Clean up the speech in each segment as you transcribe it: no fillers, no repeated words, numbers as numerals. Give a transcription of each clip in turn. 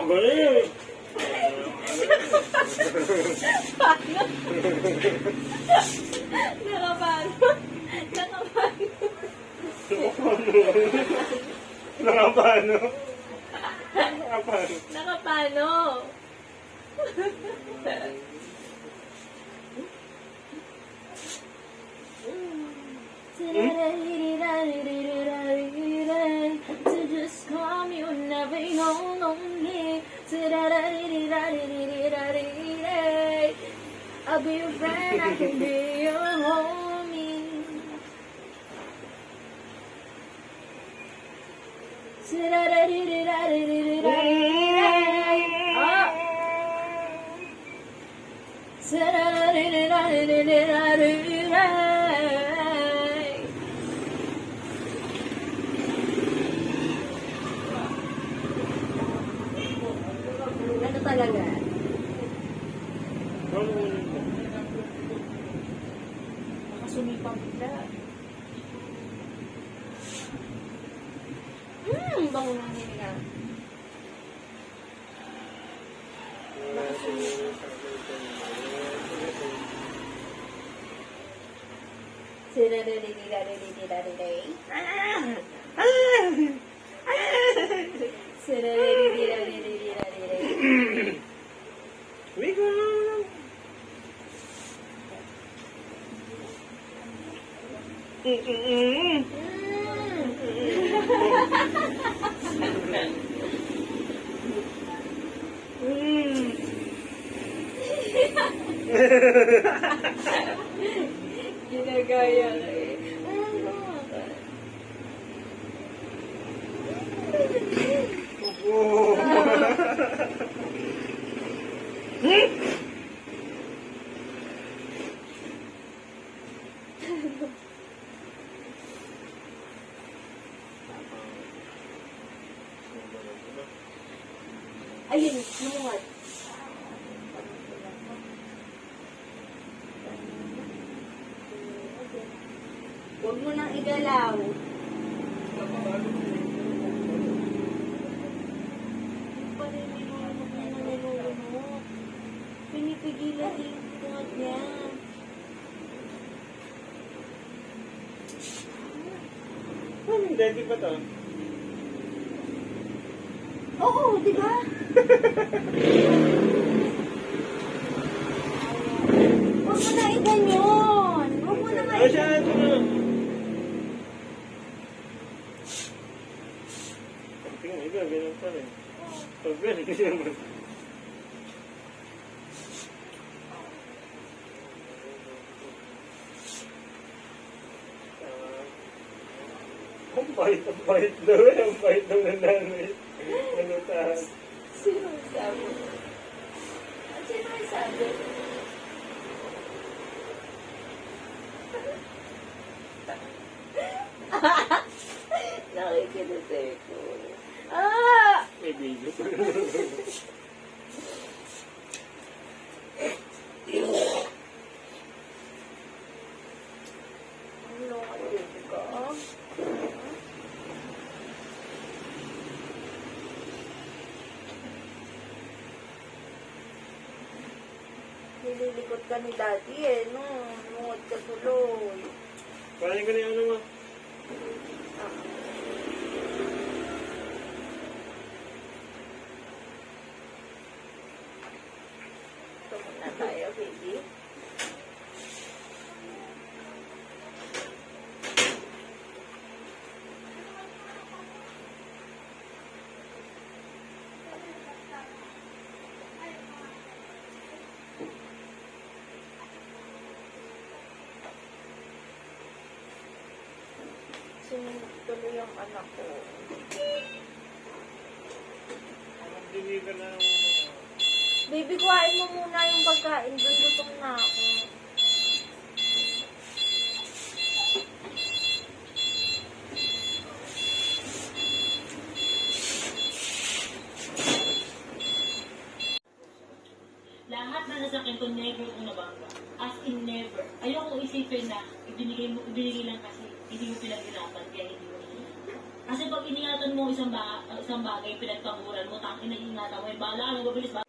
Galing! Nakapano? Nakapano? Nakapano? Nakapano? Nakapano? To just calm you never know lonely. I'll be your friend, I can be your homie. Ano talaga? Nakasumipang bigla. Bango ng hininga. Wiggle! Ginagaya ka eh. Ayun, lumungat. Huwag mo nang igalaw. Pinipigilan din yung tungat niya. Hindi ba ito? Oo, di ba? Huwag mo na iganyon. Huwag mo na nga Ay, siya ito na. Tingnan, iba, ganyan pa rin. Pag-ganyan, kasi naman. Ang bait daw eh. Ang bait daw na nanay. Ano tahan? Sino ang sabi? Sino ang sabi? Nakikinusay ko. Ah! May video pa. Ano ka dito ka? Nililikot ka ni Daddy eh, no? Nungod ka tuloy. Parang ko na yung ano mo. Ito muna tayo, baby. Sinunod tuloy ang anak ko. Mag-deliver na ng Baby, kuhain mo muna yung pagkain. Doon gutom na ako. Lahat na nasakyan ko, never kong nabangga. As in never. Ayoko isipin na ibinigay lang kasi hindi mo pinaghirapan, kaya hindi mo Kasi pag iningatan mo isang bagay, pinagpaguran mo, tangin na ingatan mo, bala, ano mabilis ba?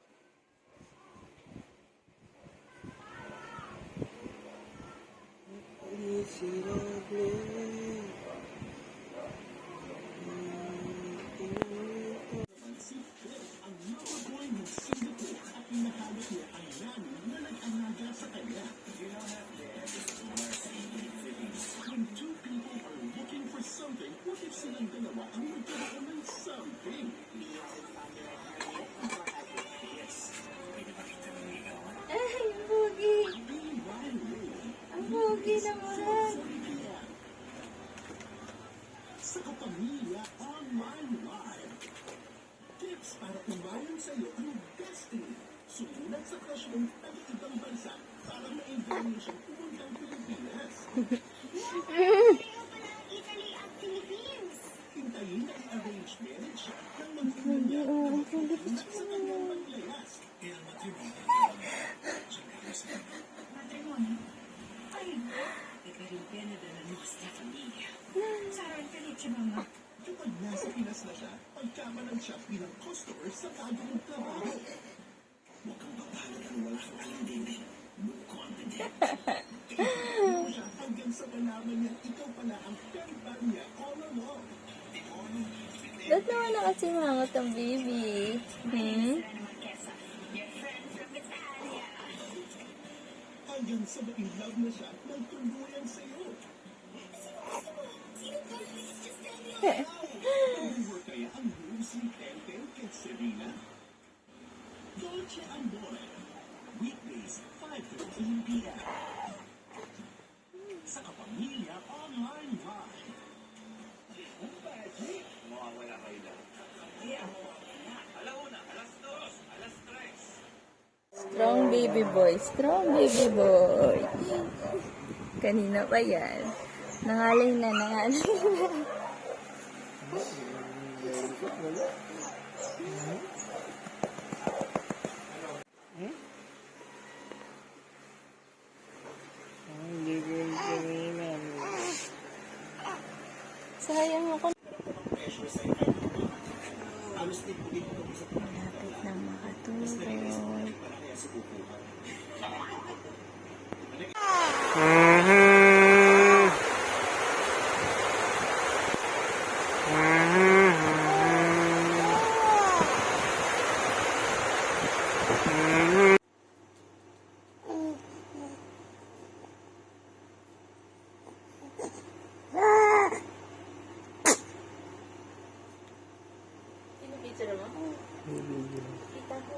Ay, ang pogi. Ang pogi naman. Sa Kapamilya Online Live. Tips para umayon sa iyo ang destiny. Sumunod sa crush mong taga-ibang bansa para ma-enjoy mo siyang pumuntang Pilipinas. Italy at Philippines. Hintayin na i-arrange marriage siya ng mag-iwan niya na Pilipinas sa kanyang paglayas. Kaya Matrimonio. Ay, ikarimpiana de la nuestra familia. Sarang felice, mama. kapag nasa Pinas na siya, pagkamalan siya bilang customer sa bagong trabaho. Huwag kang papalag ang wala kang alam din. No confident. Ikaw siya hanggang sa malaman niya ikaw pala ang pen-pal niya all along. Ba't naman nakasimangot ang baby? Hanggang sa ma-inlove na siya ng tuluyan sa iyo. Over kaya ang moves ni Pepe kay Serena? Dolce Amore. Weekdays, 5:15 p.m. Sa Kapamilya Online Live. Mawawala kayo lang. Alauna, alas 2, alas 3. Strong baby boy. Strong baby boy. Kanina pa yan. Nangalay na, nangalay na. Sayang ako. Malapit na makatulog. Picture mo? Kita ko.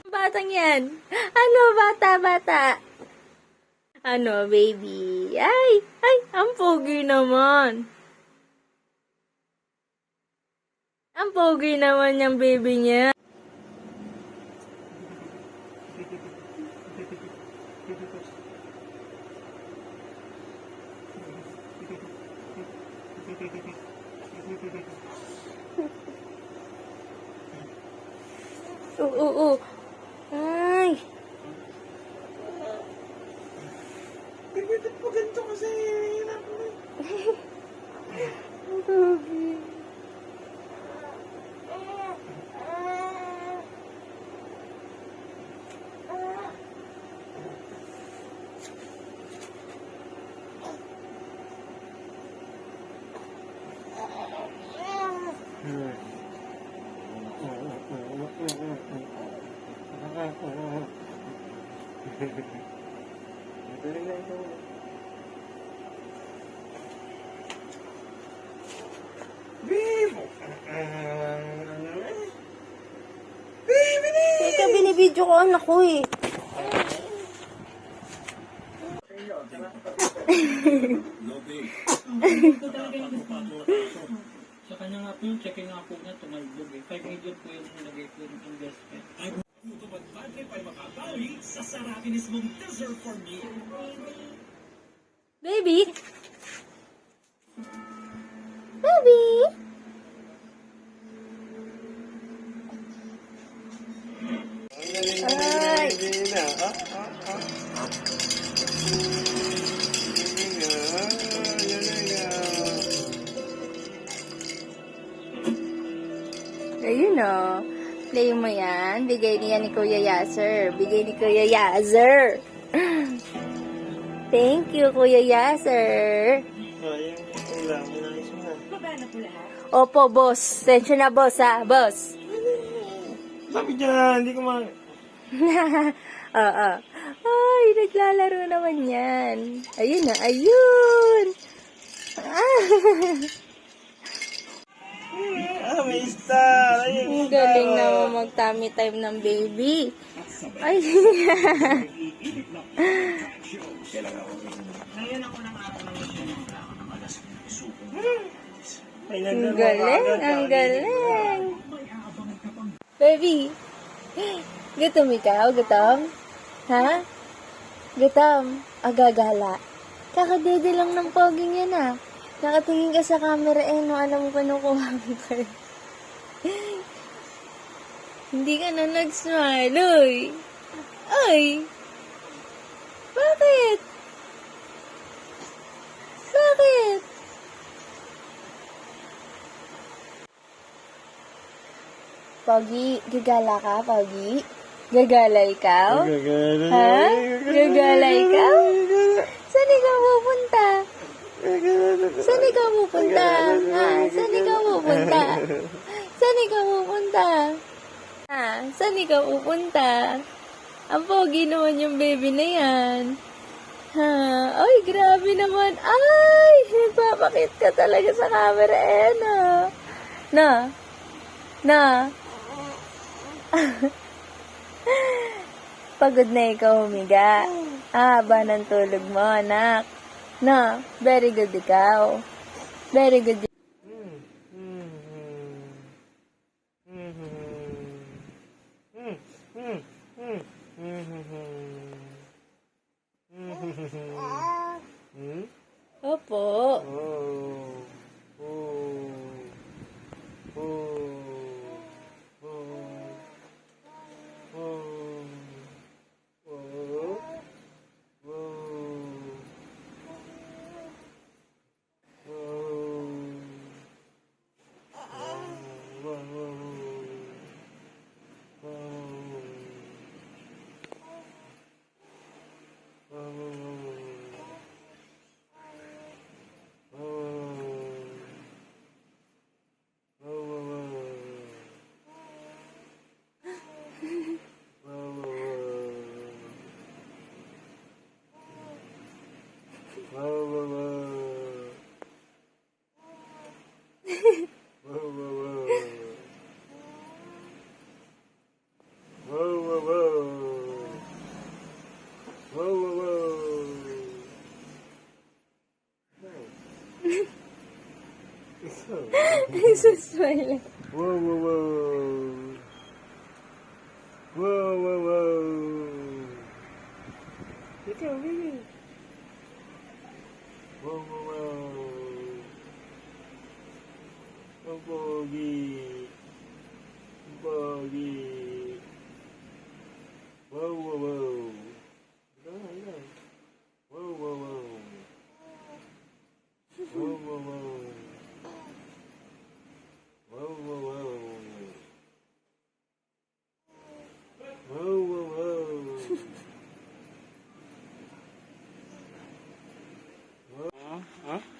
Batang yan. Ano, bata? Ano, baby? Ay, ang pogi naman. Ang pogi naman yung baby niya. Oo. Ay. Bakit po ganito kasi? Ang pogi. Teka, binibidyo ko anak ko eh. Sa kanya nga po yung checking nga po niya tumalbog eh. 5 million po yung nilagay po yung investment. Tutupad padre pa'y makabawi sa Sarapinis mong dessert for me. Baby? Baby? Ay! Hindi na. Play mo yan. Bigay niya ni Kuya Yaser. Bigay ni Kuya Yaser. Thank you, Kuya Yaser. Ayun, kailangan mo na isip na. Baba na po lahat. Opo, boss. Tensyon na, boss, ha? Boss. Sabi dyan, hindi ko ma... Oo. Ay, naglalaro naman yan. Ayun na, ayun. May star! Ayun, Ang galing naman mag-tummy time ng baby. Ay, Ay, ang galing, ang galing. Baby, gutom ikaw? Gutom? Ha? Gutom? Agagala. Kakadede lang ng poging yan ah. Nakatingin ka sa camera no, alam ko kinukuha mo pa rin. Hindi ka na nag-smile, oy. Ay! Bakit? Bakit? Pogi, gagala ka, Pogi? Gagala ikaw? Ha? Gagala ikaw? Saan ikaw pupunta? Saan ikaw pupunta? Ha? Saan ikaw pupunta? Saan ikaw pupunta? Ha? Saan ikaw pupunta? Ang pogi naman yung baby na yan. Ha? Ay, grabe naman. Ay, nagpapakit ka talaga sa camera, na. Na. Pagod na ikaw humiga. Haba ng tulog mo, anak. No, very good ikaw. Very good. Opo. Smile. Wow, wow, wow. Wow, wow, wow. Ikaw, baby. Wow, wow, wow. Ang pogi. Ang pogi. Wow, wow, wow. Ilan. Wow, wow, wow. Wow, wow, wow. Wow, wow, wow. Wow, wow, wow.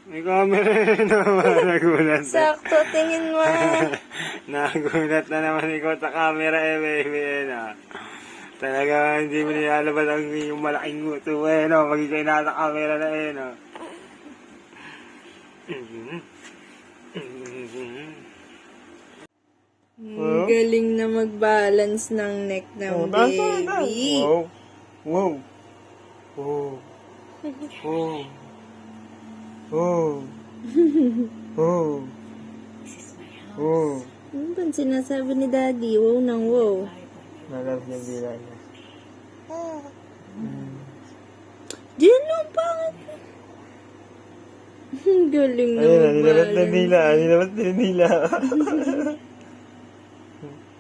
May camera naman. Nagulat na. Sakto, tingin mo. Nagulat na naman ikaw sa camera baby. Talaga hindi mo nilalabas ang yung malaking nguso pag ikay nasa camera na Galing na mag-balance ng neck ng baby. Wow. Wow. Oh. Oh. Oh. Oh. Oh. Ano ba sinasabi ni Daddy? Wow nang wow. Nalab niya bila niya. Diyan lang, pangit. Galing na Ayun, mag-balance. nilabat na nila.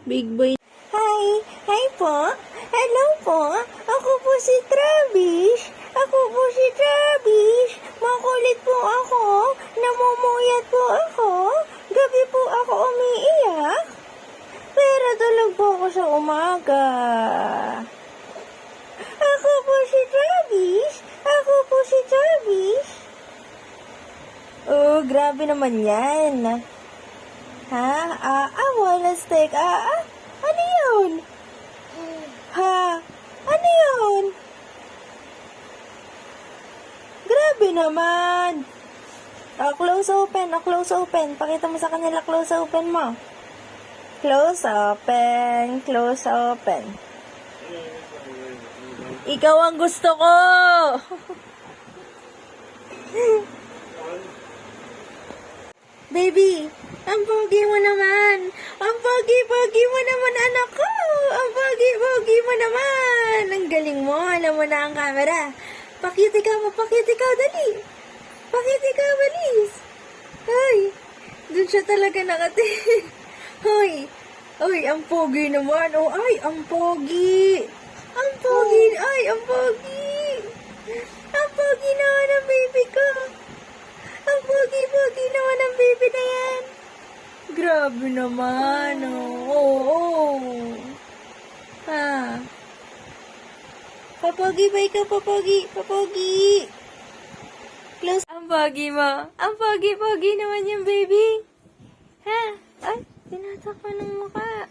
Big boy. Hi! Hi po! Hello po! Ako po si Travis! Ako po si Travis! Makulit po ako! Namumuyat po ako! Gabi po ako umiiyak! Pero tulog po ako sa umaga. Ako po si Travis. Ako po si Travis. Oh, grabe naman yan. Ha? Wala steak. Ano yun? Ha? Ano yun? Grabe naman. Close open. Close open. Pakita mo sa kanila, close open mo. Close open. Close open. Ikaw ang gusto ko. Baby, ang pogi mo naman. Ang pogi-pogi mo naman, anak ko. Ang pogi-pogi mo naman. Ang galing mo. Alam mo na ang camera. Pakita ka, dali. Pakita ka, balis. Hoy, dun siya talaga nakatingin. Hoy, ang pogi naman. Oh, ay, ang pogi. Ang pogi, ay, ang pogi. Ang pogi naman ang baby ko. Ang pogi-pogi naman ang baby na yan. Grabe naman, oh. Ha? Papogi ba ikaw, papogi? Close. Ang pogi mo. Ang pogi-pogi naman yung baby. Ha? Ay, tinatakpan ng mukha.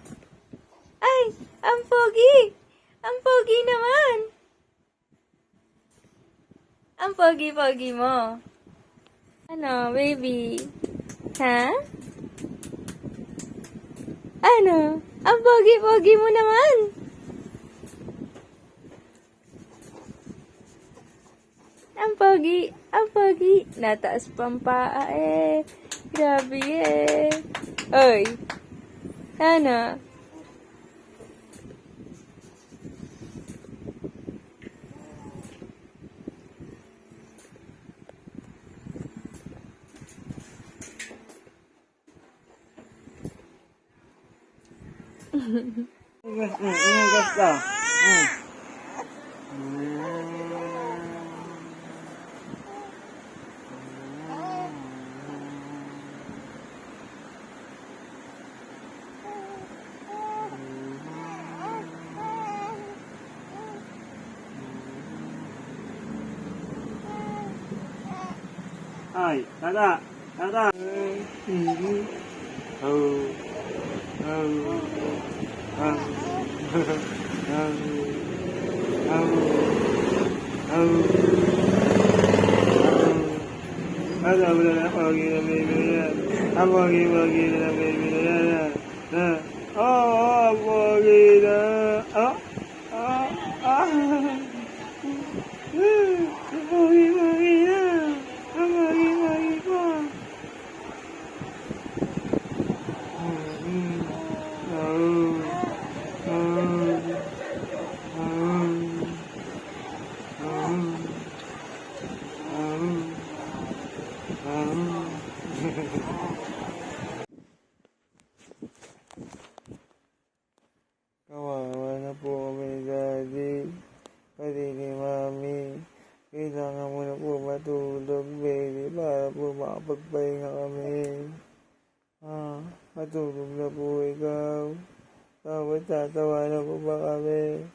Ay, ang pogi. Ang pogi naman. Ang pogi-pogi mo. Ano, baby? Ha? Ano? Ang pogi-pogi mo naman. Ang pogi. Nataas pang paa eh. Grabe eh. Oy. Ano? Gusto. Ay, tata. Ano wala na pogi na baby na yan. Ang pogi na baby na yan. Ang pogi na. Ang pogi na. Ang pogi pa. Kawawa na po kami, Daddy. Pati ni Mami. Kailangan mo na po matulog, baby, para po makapagpahinga kami. Matulog na po ikaw. Tapos tatawa na po ba kami?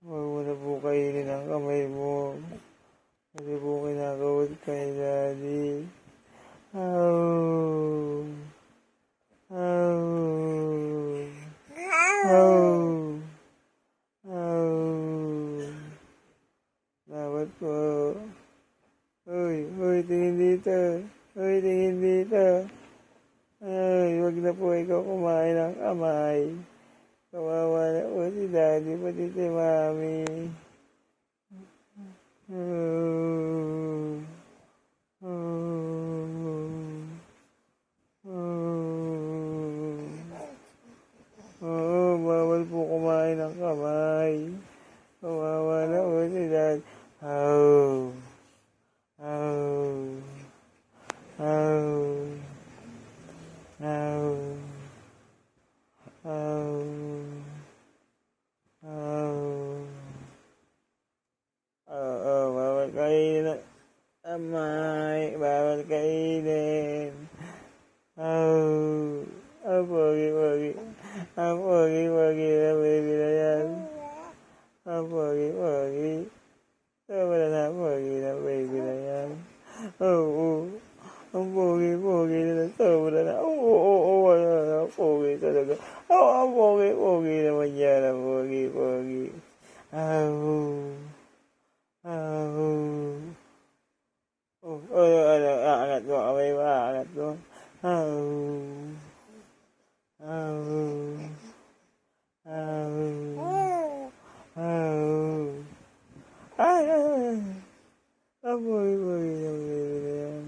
Huwag mo na po kainin ang kamay mo. Kasi po kinakawad ka ni Daddy. Dapat po. Hoy, tingin dito. Ay, wag na po ikaw kumain ng kamay. Kawawa na po si Daddy, pati si Mami. Bawal po kumain ng kamay. Kawawa na po si Daddy. din. Oh, ang pogi-pogi. Ang pogi-pogi na baby na yan. Ang pogi-pogi. Wala na pogi na baby na yan. Oh. Ang pogi-pogi na sobra na. Wala na pogi talaga. Ang pogi-pogi naman yan. Ang pogi-pogi. Aangat mo, kamay mo, aangat mo. Ang pogi-pogi ng baby na yan.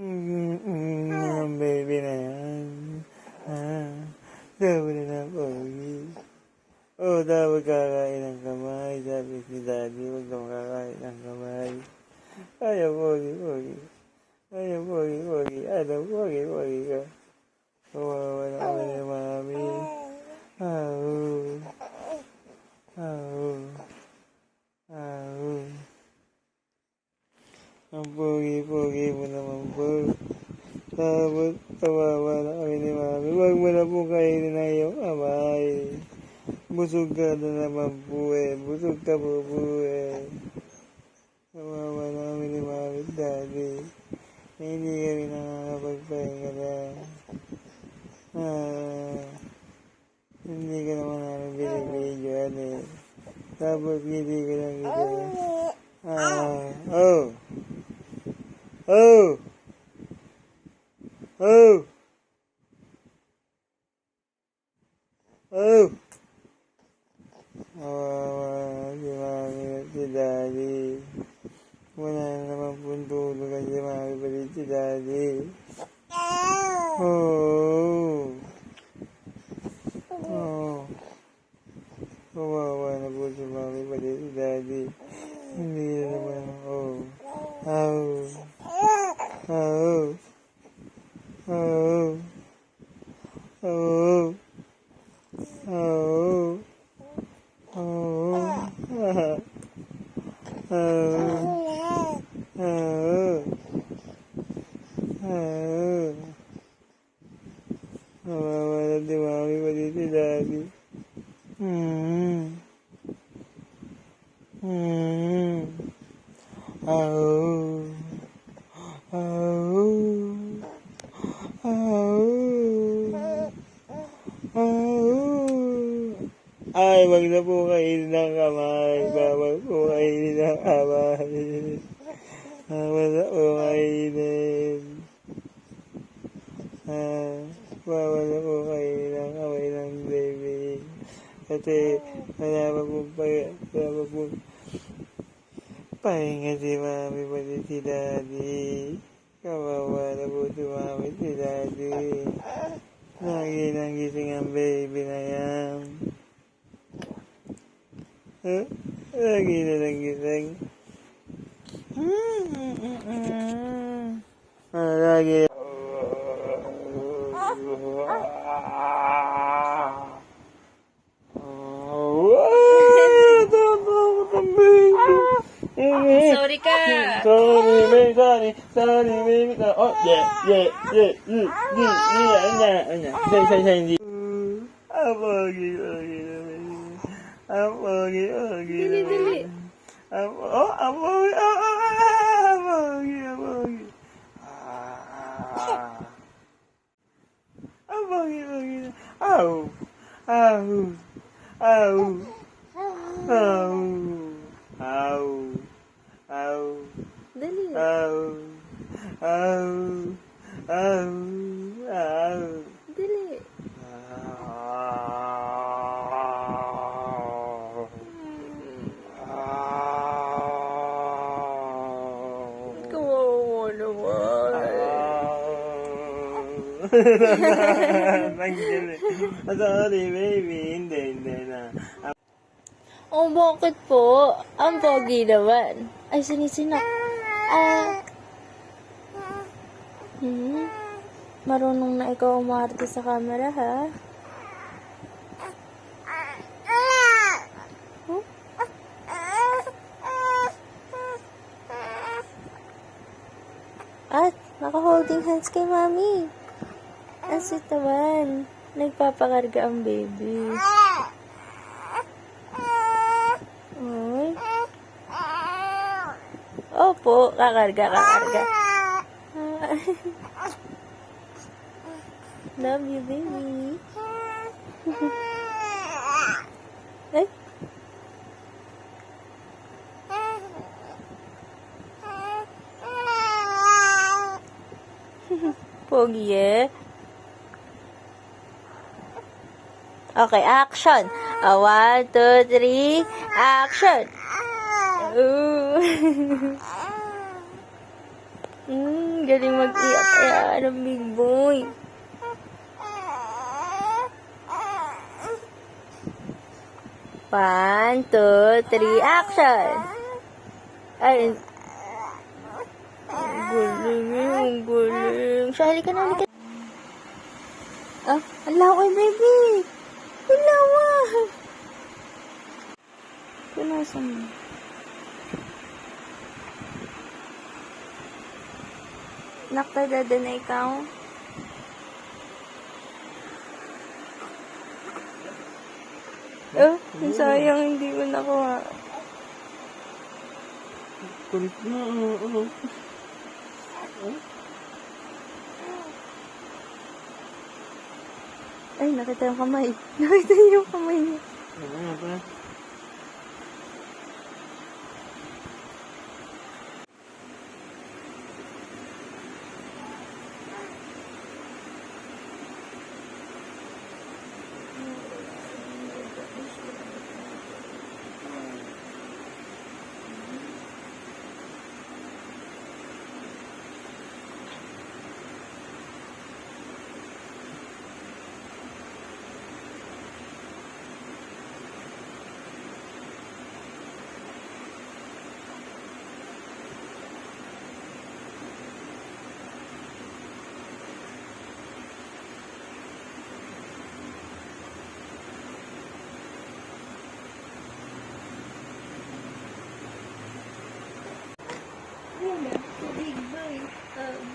Ang baby na yan. Sabi na pogi. Dapat kakain ng kamay. Sabi si Daddy, huwag kang kakain ng kamay. Ayaw pogi-pogi. Ayaw pogi-pogi. Ayaw pogi-pogi ka. Kawawa na kami ni Mami. Ang pogi-pogi mo naman po. Tapos, kawawa na kami ni Mami. Huwag mo na po kainin na iyong kamay. Busog ka na naman po eh. Busog ka po Kawawa na kami ni Mami at Daddy. Hindi kami nakakapagpahinga na. Hindi ka naman namin binibidyoan eh. Tapos hindi ko lang ito. Si Mami at si Daddy. Wala na naman pong tulog kasi Mami pa rin si Daddy. Kawawa na po si Mami pa rin si Daddy. Hindi na naman Kawawa na si Mami pa rin si Daddy. Ay, wag na po kainin ng kamay. Bawal po kainin ng kamay. Bawal na po kainin. Bawal na po kainin ng kamay ng baby. Kasi wala pa po pahinga si Mami pati si Daddy. Kawawa na po si Mami si Daddy. Lagi nang gising ang baby na yan. Lagi na lang gising. Lagi. Sorry ka. Sorry, baby. Oh, yeah. Say. Ang pogi na baby. Ang pogi. Dili. Ang pogi. Ang pogi. Dali. Dili. Kawawa naman. Sorry, baby. Hindi na. Oh, bakit po? Ang pogi naman. Ay, sinisinak. Marunong na ikaw umarte sa camera, ha? At, naka-holding hands kay mami. Ang sweet naman. Nagpapakarga ang baby. Ay. Opo, kakarga. Love you, baby. Ay. Pogi eh. Okay, action. 1, 2, 3, action. Galing mag-iyak yan ang big boy. One, two, three, action! Ay, ang guling. So, halika na. Ah, ang laway, baby. Ang laway. Punasan mo. Naktada na ikaw. Oh, sayang hindi ko nakuha. Kulit na, oo. Ay, nakita yung kamay. Nakita niyo yung kamay niya. Ano nga ba?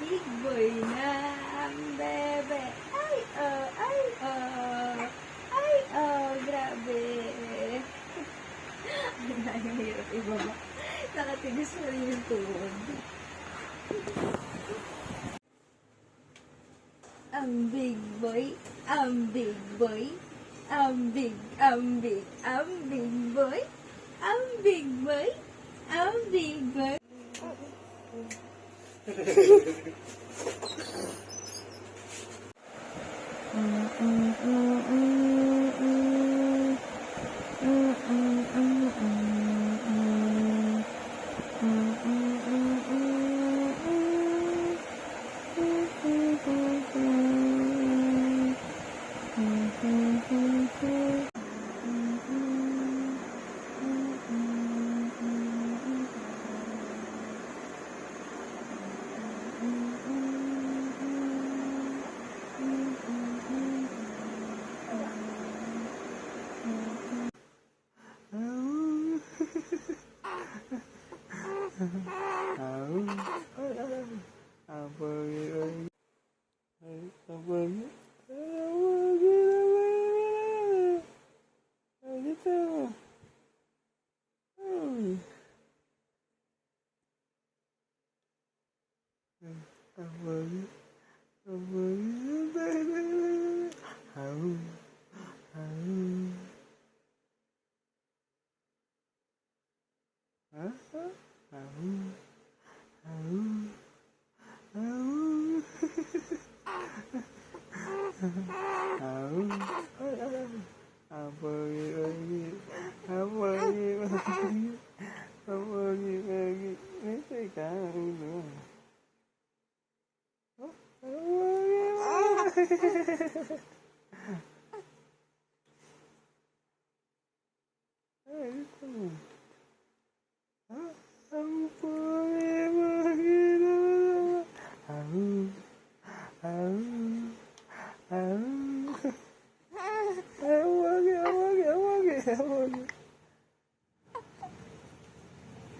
Big boy na ang bebe. Grabe. Ang hirap ibaba. Nakatigas na rin yung tuhod. Ang big boy, ang big boy, ang big boy, ang big boy, ang big boy.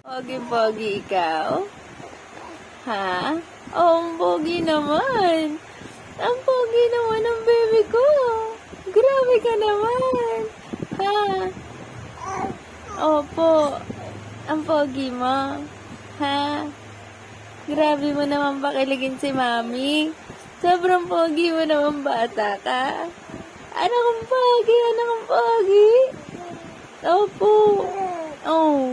Pogi-pogi ikaw? Ha? Oh, ang pogi naman. Ang pogi naman ng baby ko. Grabe ka naman. Ha? Opo. Ang pogi mo. Ha? Grabe mo naman pakiligin si mami. Sobrang pogi mo naman bata ka. Anak ang pogi, anak ang pogi. Opo. Oh.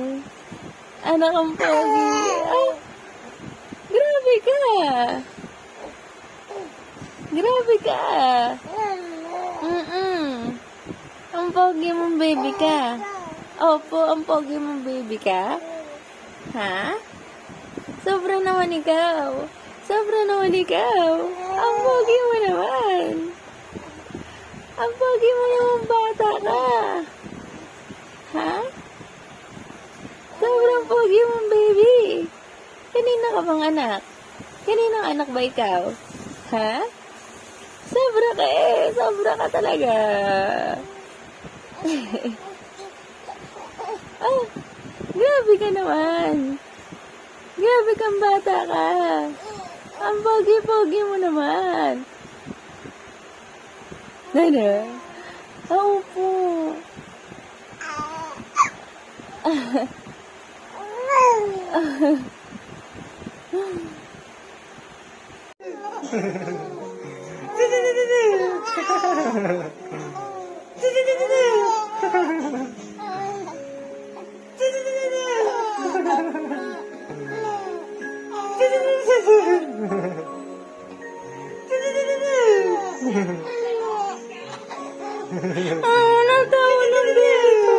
Anak ang pogi. Ah. Grabe ka. Grabe ka. Ang pogi mong baby ka. Opo, ang pogi mong baby ka. Ha? Sobra naman ikaw. Sobra naman ikaw. Ang pogi mo naman. Ang pogi mo naman bata ka. Ha? Sobrang pogi mong baby. Kanina ka bang anak? Kaninang anak ba ikaw? Ha? Sobra ka eh. Sobra ka talaga. Ah, grabe ka naman. Grabe kang bata ka. Ang pogi-pogi mo naman. Ano? Opo. Natawa ng baby ko.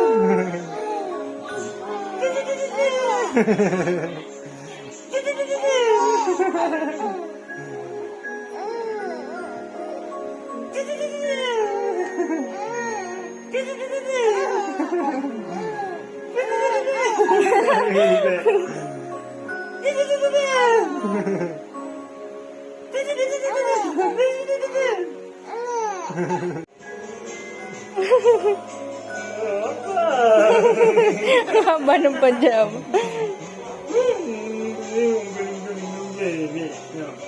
Ang haba ng pajama. Yung galing-galing ng baby. No.